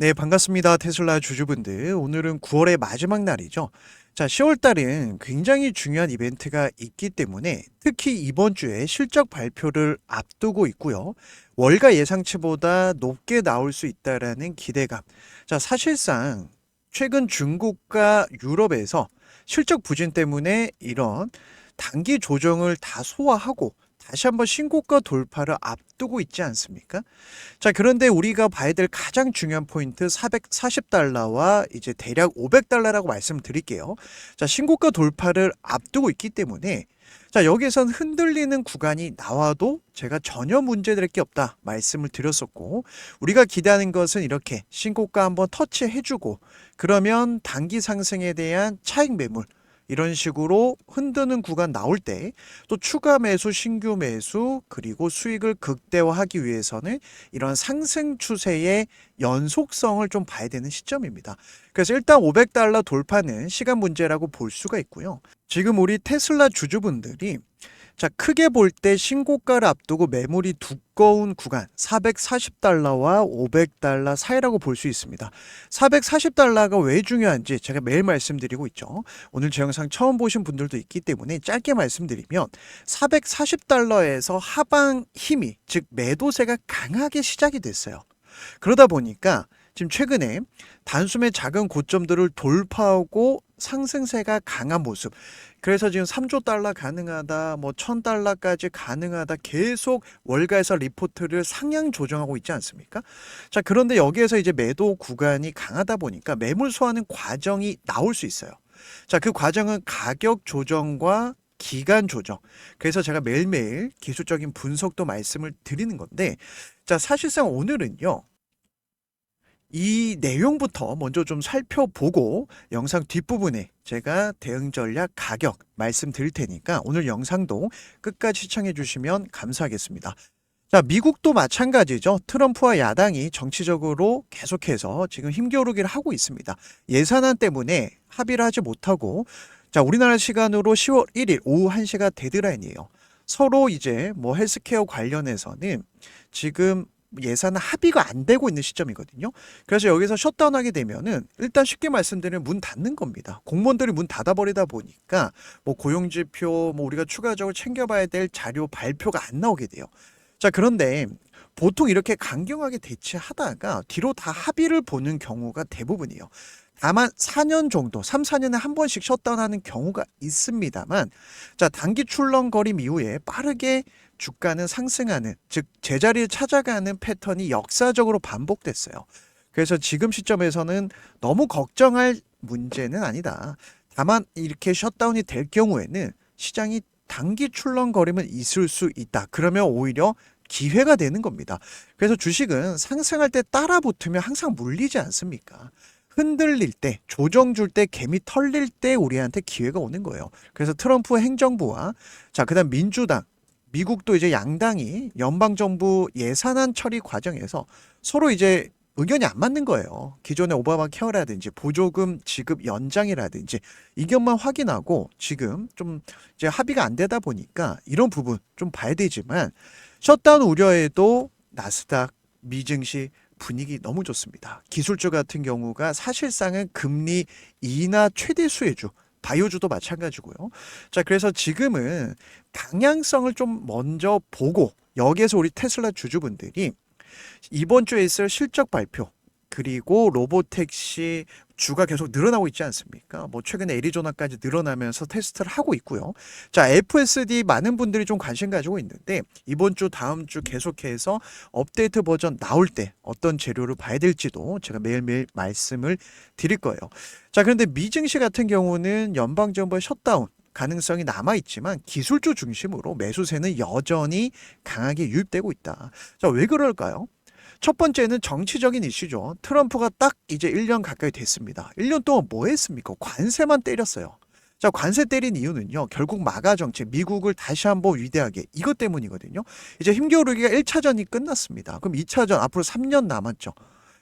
네, 반갑습니다. 테슬라 주주분들. 오늘은 9월의 마지막 날이죠. 자, 10월 달은 굉장히 중요한 이벤트가 있기 때문에 특히 이번 주에 실적 발표를 앞두고 있고요. 월가 예상치보다 높게 나올 수 있다라는 기대감. 자, 사실상 최근 중국과 유럽에서 실적 부진 때문에 이런 단기 조정을 다 소화하고 다시 한번 신고가 돌파를 앞두고 있지 않습니까? 자, 그런데 우리가 봐야 될 가장 중요한 포인트 440달러와 이제 대략 500달러라고 말씀드릴게요. 자, 신고가 돌파를 앞두고 있기 때문에 자, 여기에선 흔들리는 구간이 나와도 제가 전혀 문제될 게 없다 말씀을 드렸었고, 우리가 기대하는 것은 이렇게 신고가 한번 터치해주고 그러면 단기 상승에 대한 차익 매물 이런 식으로 흔드는 구간 나올 때 또 추가 매수, 신규 매수, 그리고 수익을 극대화하기 위해서는 이런 상승 추세의 연속성을 좀 봐야 되는 시점입니다. 그래서 일단 500달러 돌파는 시간 문제라고 볼 수가 있고요. 지금 우리 테슬라 주주분들이 자, 크게 볼 때 신고가를 앞두고 매물이 두꺼운 구간 440달러와 500달러 사이라고 볼 수 있습니다. 440달러가 왜 중요한지 제가 매일 말씀드리고 있죠. 오늘 제 영상 처음 보신 분들도 있기 때문에 짧게 말씀드리면 440달러에서 하방 힘이 즉 매도세가 강하게 시작이 됐어요. 그러다 보니까 지금 최근에 단숨에 작은 고점들을 돌파하고 상승세가 강한 모습. 그래서 지금 3조 달러 가능하다, 뭐 1000달러까지 가능하다 계속 월가에서 리포트를 상향 조정하고 있지 않습니까? 자, 그런데 여기에서 이제 매도 구간이 강하다 보니까 매물 소화하는 과정이 나올 수 있어요. 자, 그 과정은 가격 조정과 기간 조정. 그래서 제가 매일매일 기술적인 분석도 말씀을 드리는 건데, 자, 사실상 오늘은요. 이 내용부터 먼저 좀 살펴보고 영상 뒷부분에 제가 대응 전략 가격 말씀드릴 테니까 오늘 영상도 끝까지 시청해 주시면 감사하겠습니다. 자, 미국도 마찬가지죠. 트럼프와 야당이 정치적으로 계속해서 지금 힘겨루기를 하고 있습니다. 예산안 때문에 합의를 하지 못하고 자, 우리나라 시간으로 10월 1일 오후 1시가 데드라인이에요. 서로 이제 뭐 헬스케어 관련해서는 지금 예산 합의가 안 되고 있는 시점이거든요. 그래서 여기서 셧다운하게 되면은 일단 쉽게 말씀드리면 문 닫는 겁니다. 공무원들이 문 닫아버리다 보니까 뭐 고용지표 뭐 우리가 추가적으로 챙겨봐야 될 자료 발표가 안 나오게 돼요. 자, 그런데 보통 이렇게 강경하게 대치하다가 뒤로 다 합의를 보는 경우가 대부분이에요. 다만 4년 정도, 3, 4년에 한 번씩 셧다운하는 경우가 있습니다만 자, 단기 출렁거림 이후에 빠르게 주가는 상승하는, 즉 제자리를 찾아가는 패턴이 역사적으로 반복됐어요. 그래서 지금 시점에서는 너무 걱정할 문제는 아니다. 다만 이렇게 셧다운이 될 경우에는 시장이 단기 출렁거림은 있을 수 있다. 그러면 오히려 기회가 되는 겁니다. 그래서 주식은 상승할 때 따라 붙으면 항상 물리지 않습니까? 흔들릴 때, 조정 줄 때, 개미 털릴 때 우리한테 기회가 오는 거예요. 그래서 트럼프 행정부와 자, 그다음 민주당, 미국도 이제 양당이 연방정부 예산안 처리 과정에서 서로 이제 의견이 안 맞는 거예요. 기존의 오바마 케어라든지 보조금 지급 연장이라든지 이것만 확인하고 지금 좀 이제 합의가 안 되다 보니까 이런 부분 좀 봐야 되지만 셧다운 우려에도 나스닥, 미증시 분위기 너무 좋습니다. 기술주 같은 경우가 사실상은 금리 인하 최대 수혜주, 바이오주도 마찬가지고요. 자, 그래서 지금은 방향성을 좀 먼저 보고 여기에서 우리 테슬라 주주분들이 이번 주에 있을 실적 발표 그리고 로보택시 주가 계속 늘어나고 있지 않습니까? 뭐 최근에 애리조나까지 늘어나면서 테스트를 하고 있고요. 자, FSD 많은 분들이 좀 관심 가지고 있는데 이번 주 다음 주 계속해서 업데이트 버전 나올 때 어떤 재료를 봐야 될지도 제가 매일매일 말씀을 드릴 거예요. 자, 그런데 미증시 같은 경우는 연방정부의 셧다운 가능성이 남아있지만 기술주 중심으로 매수세는 여전히 강하게 유입되고 있다. 자, 왜 그럴까요? 첫 번째는 정치적인 이슈죠. 트럼프가 딱 이제 1년 가까이 됐습니다. 1년 동안 뭐 했습니까? 관세만 때렸어요. 자, 관세 때린 이유는요. 결국 마가 정책, 미국을 다시 한번 위대하게 이것 때문이거든요. 이제 힘겨루기가 1차전이 끝났습니다. 그럼 2차전 앞으로 3년 남았죠.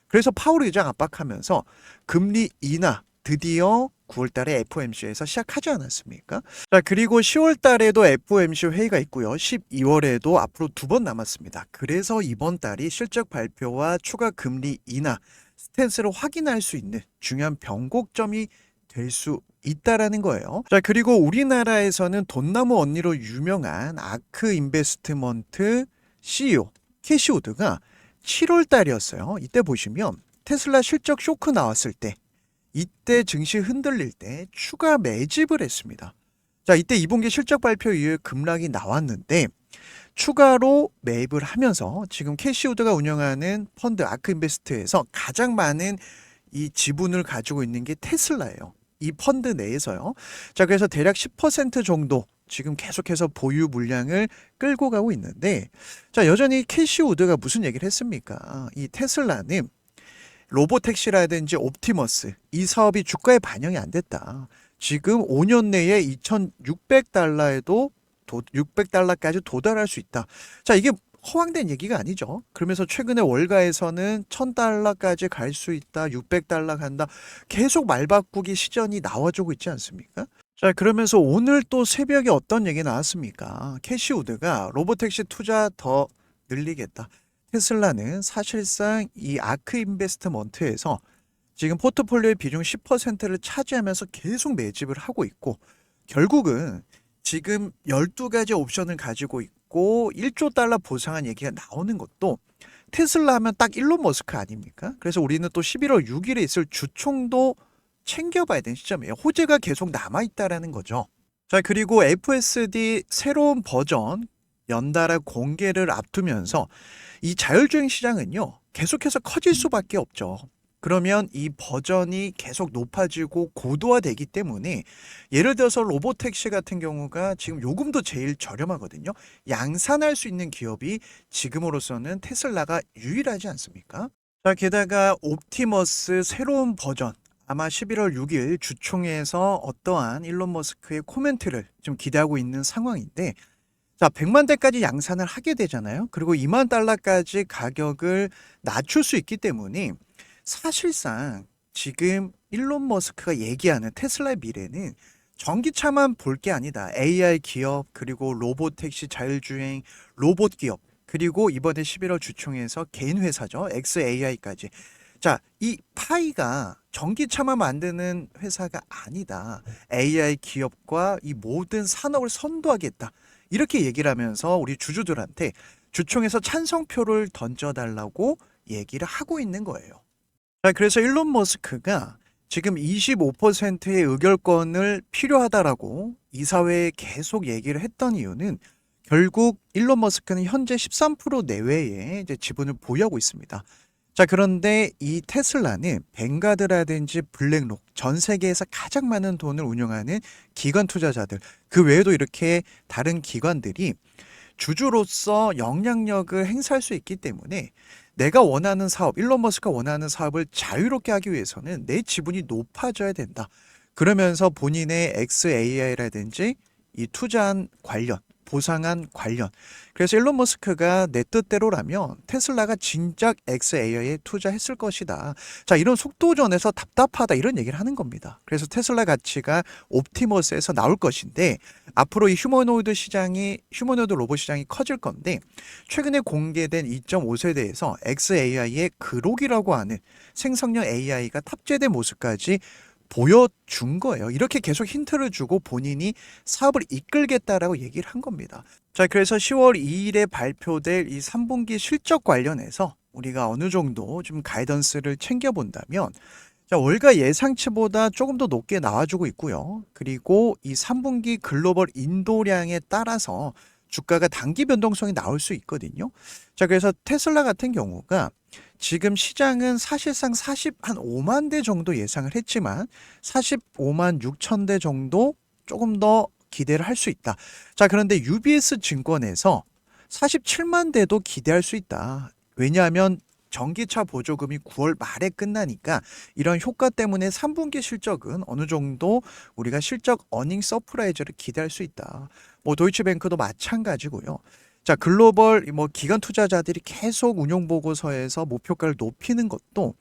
그래서 파월 의장 압박하면서 금리 인하 드디어 9월 달에 FOMC에서 시작하지 않았습니까? 자, 그리고 10월 달에도 FOMC 회의가 있고요. 12월에도 앞으로 2번 남았습니다. 그래서 이번 달이 실적 발표와 추가 금리 인하 스탠스를 확인할 수 있는 중요한 변곡점이 될 수 있다라는 거예요. 자, 그리고 우리나라에서는 돈나무 언니로 유명한 아크 인베스트먼트 CEO 캐시 우드가 7월 달이었어요. 이때 보시면 테슬라 실적 쇼크 나왔을 때, 이때 증시 흔들릴 때 추가 매집을 했습니다. 자, 이때 2분기 실적 발표 이후에 급락이 나왔는데 추가로 매입을 하면서 지금 캐시우드가 운영하는 펀드 아크인베스트에서 가장 많은 이 지분을 가지고 있는 게 테슬라예요. 이 펀드 내에서요. 자, 그래서 대략 10% 정도 지금 계속해서 보유 물량을 끌고 가고 있는데, 자, 여전히 캐시우드가 무슨 얘기를 했습니까? 이 테슬라는 로보택시라든지 옵티머스 이 사업이 주가에 반영이 안 됐다. 지금 5년 내에 2,600달러에도 600달러까지 도달할 수 있다. 자, 이게 허황된 얘기가 아니죠. 그러면서 최근에 월가에서는 1,000달러까지 갈 수 있다. 600달러 간다. 계속 말바꾸기 시전이 나와주고 있지 않습니까? 자, 그러면서 오늘 또 새벽에 어떤 얘기 나왔습니까? 캐시우드가 로보택시 투자 더 늘리겠다. 테슬라는 사실상 이 아크 인베스트먼트에서 지금 포트폴리오의 비중 10%를 차지하면서 계속 매집을 하고 있고, 결국은 지금 12가지 옵션을 가지고 있고 1조 달러 보상한 얘기가 나오는 것도 테슬라 하면 딱 일론 머스크 아닙니까? 그래서 우리는 또 11월 6일에 있을 주총도 챙겨봐야 되는 시점이에요. 호재가 계속 남아있다라는 거죠. 자, 그리고 FSD 새로운 버전 연달아 공개를 앞두면서 이 자율주행 시장은요, 계속해서 커질 수밖에 없죠. 그러면 이 버전이 계속 높아지고 고도화되기 때문에, 예를 들어서 로보택시 같은 경우가 지금 요금도 제일 저렴하거든요. 양산할 수 있는 기업이 지금으로서는 테슬라가 유일하지 않습니까? 자, 게다가 옵티머스 새로운 버전, 아마 11월 6일 주총에서 어떠한 일론 머스크의 코멘트를 좀 기대하고 있는 상황인데, 자, 100만 대까지 양산을 하게 되잖아요. 그리고 2만 달러까지 가격을 낮출 수 있기 때문에 사실상 지금 일론 머스크가 얘기하는 테슬라의 미래는 전기차만 볼 게 아니다. AI 기업, 그리고 로보택시, 자율주행, 로봇 기업, 그리고 이번에 11월 주총에서 개인 회사죠. XAI까지. 자, 이 파이가 전기차만 만드는 회사가 아니다. AI 기업과 이 모든 산업을 선도하겠다. 이렇게 얘기를 하면서 우리 주주들한테 주총에서 찬성표를 던져달라고 얘기를 하고 있는 거예요. 자, 그래서 일론 머스크가 지금 25%의 의결권을 필요하다라고 이사회에 계속 얘기를 했던 이유는, 결국 일론 머스크는 현재 13% 내외의 이제 지분을 보유하고 있습니다. 자, 그런데 이 테슬라는 뱅가드라든지 블랙록, 전 세계에서 가장 많은 돈을 운영하는 기관 투자자들, 그 외에도 이렇게 다른 기관들이 주주로서 영향력을 행사할 수 있기 때문에, 내가 원하는 사업, 일론 머스크가 원하는 사업을 자유롭게 하기 위해서는 내 지분이 높아져야 된다. 그러면서 본인의 XAI라든지 이 투자한 관련, 보상한 관련, 그래서 일론 머스크가 내 뜻대로라면 테슬라가 진작 XAI에 투자했을 것이다. 자, 이런 속도전에서 답답하다, 이런 얘기를 하는 겁니다. 그래서 테슬라 가치가 옵티머스에서 나올 것인데, 앞으로 이 휴머노이드 로봇 시장이 커질 건데, 최근에 공개된 2.5세대에서 XAI의 그록이라고 하는 생성형 AI가 탑재된 모습까지 보여준 거예요. 이렇게 계속 힌트를 주고 본인이 사업을 이끌겠다라고 얘기를 한 겁니다. 자, 그래서 10월 2일에 발표될 이 3분기 실적 관련해서 우리가 어느 정도 좀 가이던스를 챙겨본다면, 자, 월가 예상치보다 조금 더 높게 나와주고 있고요. 그리고 이 3분기 글로벌 인도량에 따라서 주가가 단기 변동성이 나올 수 있거든요. 자, 그래서 테슬라 같은 경우가 지금 시장은 사실상 5만 대 정도 예상을 했지만 45만 6천 대 정도 조금 더 기대를 할 수 있다. 자, 그런데 UBS 증권에서 47만 대도 기대할 수 있다. 왜냐하면 전기차 보조금이 9월 말에 끝나니까 이런 효과 때문에 3분기 실적은 어느 정도 우리가 실적 어닝 서프라이즈를 기대할 수 있다. 뭐 도이치뱅크도 마찬가지고요. 자, 글로벌 기관 투자자들이 계속 운용 보고서에서 목표가를 높이는 것도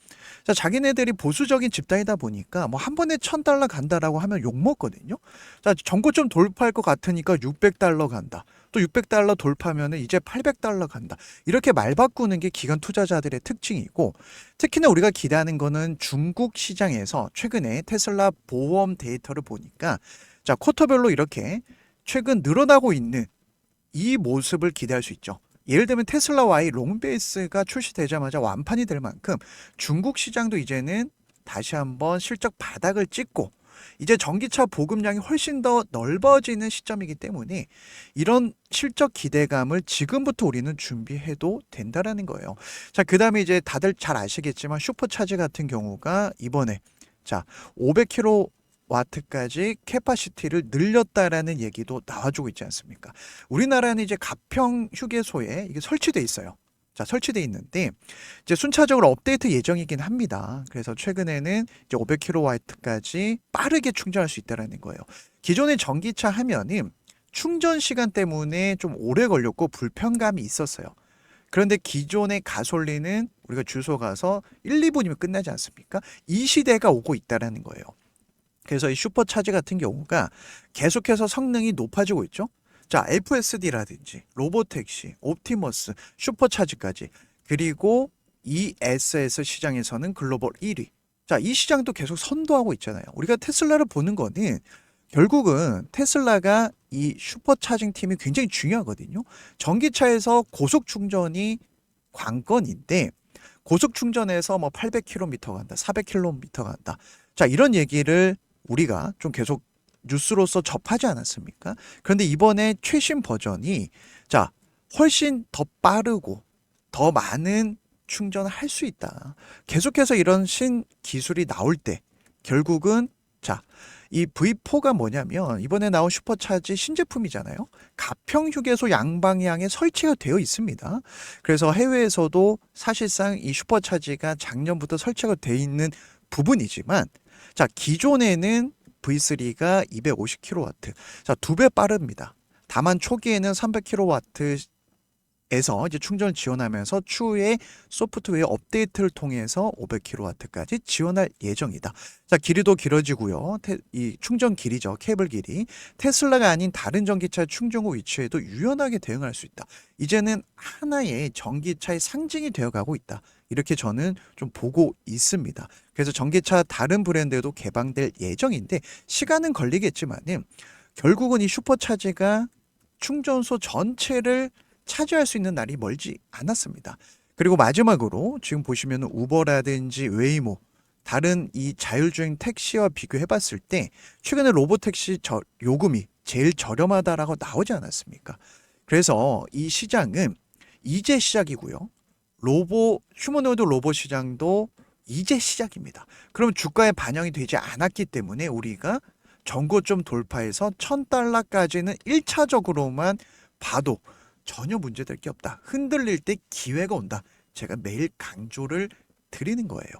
자, 자기네들이 보수적인 집단이다 보니까 뭐 한 번에 1000달러 간다라고 하면 욕먹거든요. 자, 전고점 돌파할 것 같으니까 600달러 간다. 또 600달러 돌파하면은 이제 800달러 간다. 이렇게 말 바꾸는 게 기관 투자자들의 특징이고, 특히나 우리가 기대하는 거는 중국 시장에서 최근에 테슬라 보험 데이터를 보니까 자, 쿼터별로 이렇게 최근 늘어나고 있는 이 모습을 기대할 수 있죠. 예를 들면 테슬라 Y 롱베이스가 출시되자마자 완판이 될 만큼 중국 시장도 이제는 다시 한번 실적 바닥을 찍고 이제 전기차 보급량이 훨씬 더 넓어지는 시점이기 때문에 이런 실적 기대감을 지금부터 우리는 준비해도 된다라는 거예요. 자, 그다음에 이제 다들 잘 아시겠지만 슈퍼차지 같은 경우가 이번에 자, 500kW까지 캐파시티를 늘렸다라는 얘기도 나와주고 있지 않습니까? 우리나라는 이제 가평 휴게소에 이게 설치돼 있어요. 자, 설치돼 있는데 이제 순차적으로 업데이트 예정이긴 합니다. 그래서 최근에는 이제 500kW까지 빠르게 충전할 수 있다라는 거예요. 기존의 전기차 하면은 충전 시간 때문에 좀 오래 걸렸고 불편감이 있었어요. 그런데 기존의 가솔린은 우리가 주소 가서 1, 2분이면 끝나지 않습니까? 이 시대가 오고 있다라는 거예요. 그래서 이 슈퍼차지 같은 경우가 계속해서 성능이 높아지고 있죠. 자, FSD라든지 로보택시, 옵티머스, 슈퍼차지까지, 그리고 ESS 시장에서는 글로벌 1위. 자, 이 시장도 계속 선도하고 있잖아요. 우리가 테슬라를 보는 거는 결국은 테슬라가 이 슈퍼차징 팀이 굉장히 중요하거든요. 전기차에서 고속 충전이 관건인데 고속 충전에서 뭐 800km 간다, 400km 간다. 자, 이런 얘기를 우리가 좀 계속 뉴스로서 접하지 않았습니까? 그런데 이번에 최신 버전이 자, 훨씬 더 빠르고 더 많은 충전을 할 수 있다. 계속해서 이런 신기술이 나올 때 결국은 자, 이 V4가 뭐냐면 이번에 나온 슈퍼차지 신제품이잖아요. 가평 휴게소 양방향에 설치가 되어 있습니다. 그래서 해외에서도 사실상 이 슈퍼차지가 작년부터 설치가 되어 있는 부분이지만 자, 기존에는 V3가 250kW. 자, 2배 빠릅니다. 다만 초기에는 300kW에서 이제 충전을 지원하면서 추후에 소프트웨어 업데이트를 통해서 500kW까지 지원할 예정이다. 자, 길이도 길어지고요. 이 충전 길이죠. 케이블 길이. 테슬라가 아닌 다른 전기차 충전구 위치에도 유연하게 대응할 수 있다. 이제는 하나의 전기차의 상징이 되어가고 있다. 이렇게 저는 좀 보고 있습니다. 그래서 전기차 다른 브랜드에도 개방될 예정인데 시간은 걸리겠지만은 결국은 이 슈퍼차지가 충전소 전체를 차지할 수 있는 날이 멀지 않았습니다. 그리고 마지막으로 지금 보시면 우버라든지 웨이모 다른 이 자율주행 택시와 비교해 봤을 때 최근에 로보택시 요금이 제일 저렴하다라고 나오지 않았습니까? 그래서 이 시장은 이제 시작이고요. 휴머노이드 로봇 시장도 이제 시작입니다. 그럼 주가에 반영이 되지 않았기 때문에 우리가 전고점 돌파해서 1000달러까지는 1차적으로만 봐도 전혀 문제될 게 없다. 흔들릴 때 기회가 온다. 제가 매일 강조를 드리는 거예요.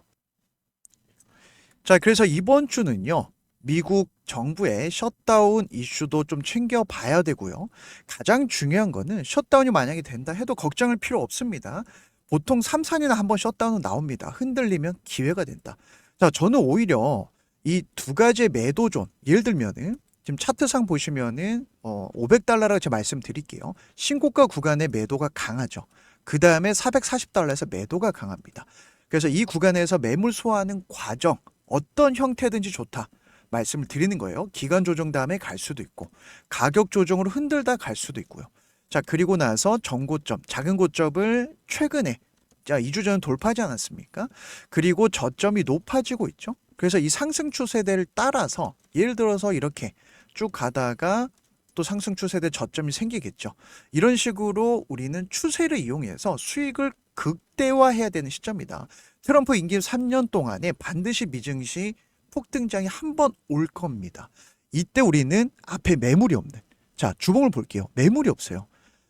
자, 그래서 이번 주는요. 미국 정부의 셧다운 이슈도 좀 챙겨봐야 되고요. 가장 중요한 거는 셧다운이 만약에 된다 해도 걱정할 필요 없습니다. 보통 3, 4년에 한 번 셧다운은 나옵니다. 흔들리면 기회가 된다. 자, 저는 오히려 이 두 가지의 매도존, 예를 들면은 지금 차트상 보시면은 500달러라고 제가 말씀드릴게요. 신고가 구간의 매도가 강하죠. 그 다음에 440달러에서 매도가 강합니다. 그래서 이 구간에서 매물 소화하는 과정, 어떤 형태든지 좋다. 말씀을 드리는 거예요. 기간 조정 다음에 갈 수도 있고 가격 조정으로 흔들다 갈 수도 있고요. 자, 그리고 나서 전고점, 작은 고점을 최근에 자, 2주 전 돌파하지 않았습니까? 그리고 저점이 높아지고 있죠. 그래서 이 상승 추세대를 따라서 예를 들어서 이렇게 쭉 가다가 또 상승 추세대 저점이 생기겠죠. 이런 식으로 우리는 추세를 이용해서 수익을 극대화해야 되는 시점이다. 트럼프 임기 3년 동안에 반드시 미증시 폭등장이 한 번 올 겁니다. 이때 우리는 앞에 매물이 없는 자, 주봉을 볼게요. 매물이 없어요.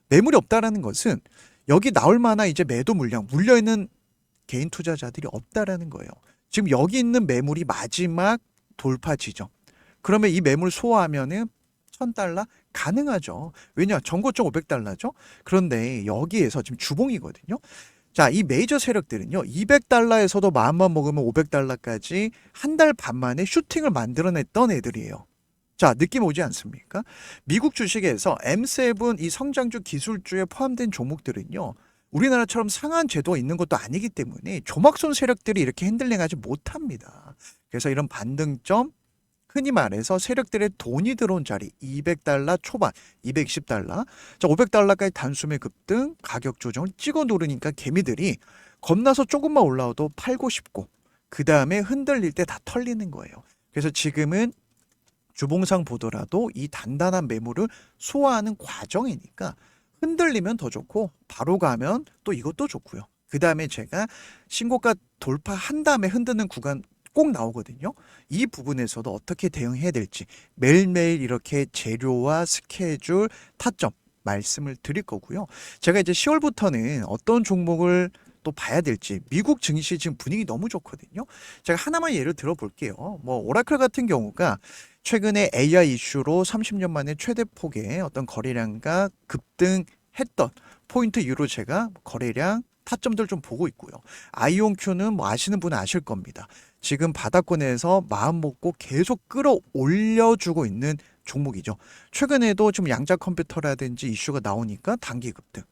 매물이 없다라는 것은 여기 나올 만한 이제 매도 물량, 물려있는 개인 투자자들이 없다라는 거예요. 지금 여기 있는 매물이 마지막 돌파 지점. 그러면 이 매물 소화하면은 1000달러 가능하죠. 왜냐? 전고점 500달러죠. 그런데 여기에서 지금 주봉이거든요. 자, 이 메이저 세력들은요, 200달러에서도 마음만 먹으면 500달러까지 한 달 반 만에 슈팅을 만들어냈던 애들이에요. 자, 느낌 오지 않습니까? 미국 주식에서 M7 이 성장주 기술주에 포함된 종목들은요, 우리나라처럼 상한 제도가 있는 것도 아니기 때문에 조막손 세력들이 이렇게 핸들링하지 못합니다. 그래서 이런 반등점, 흔히 말해서 세력들의 돈이 들어온 자리 200달러 초반, 210달러, 자 500달러까지 단숨에 급등, 가격 조정을 찍어 누르니까 개미들이 겁나서 조금만 올라와도 팔고 싶고 그 다음에 흔들릴 때 다 털리는 거예요. 그래서 지금은 주봉상 보더라도 이 단단한 매물을 소화하는 과정이니까 흔들리면 더 좋고 바로 가면 또 이것도 좋고요. 그 다음에 제가 신고가 돌파한 다음에 흔드는 구간 꼭 나오거든요. 이 부분에서도 어떻게 대응해야 될지 매일매일 이렇게 재료와 스케줄, 타점 말씀을 드릴 거고요. 제가 이제 10월부터는 어떤 종목을 또 봐야 될지 미국 증시 지금 분위기 너무 좋거든요. 제가 하나만 예를 들어 볼게요. 뭐 오라클 같은 경우가 최근에 AI 이슈로 30년 만에 최대 폭의 어떤 거래량과 급등했던 포인트 이후로 제가 거래량 타점들 좀 보고 있고요. 아이온큐는 뭐 아시는 분은 아실 겁니다. 지금 바닥권에서 마음 먹고 계속 끌어올려주고 있는 종목이죠. 최근에도 좀 양자 컴퓨터라든지 이슈가 나오니까 단기 급등.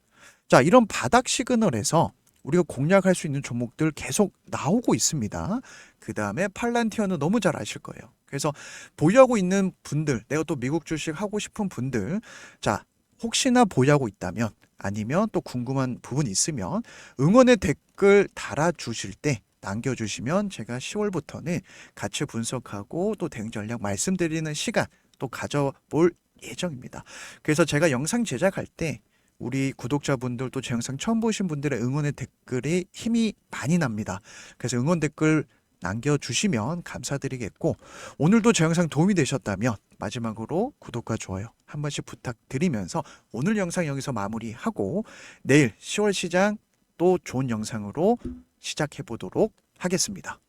자, 이런 바닥 시그널에서 우리가 공략할 수 있는 종목들 계속 나오고 있습니다. 그 다음에 팔란티어는 너무 잘 아실 거예요. 그래서 보유하고 있는 분들, 내가 또 미국 주식 하고 싶은 분들, 자, 혹시나 보유하고 있다면 아니면 또 궁금한 부분 있으면 응원의 댓글 달아주실 때 남겨주시면 제가 10월부터는 같이 분석하고 또 대응 전략 말씀드리는 시간 또 가져볼 예정입니다. 그래서 제가 영상 제작할 때 우리 구독자분들 또 제 영상 처음 보신 분들의 응원의 댓글이 힘이 많이 납니다. 그래서 응원 댓글 남겨주시면 감사드리겠고 오늘도 제 영상 도움이 되셨다면 마지막으로 구독과 좋아요 한 번씩 부탁드리면서 오늘 영상 여기서 마무리하고 내일 10월 시장 또 좋은 영상으로 시작해 보도록 하겠습니다.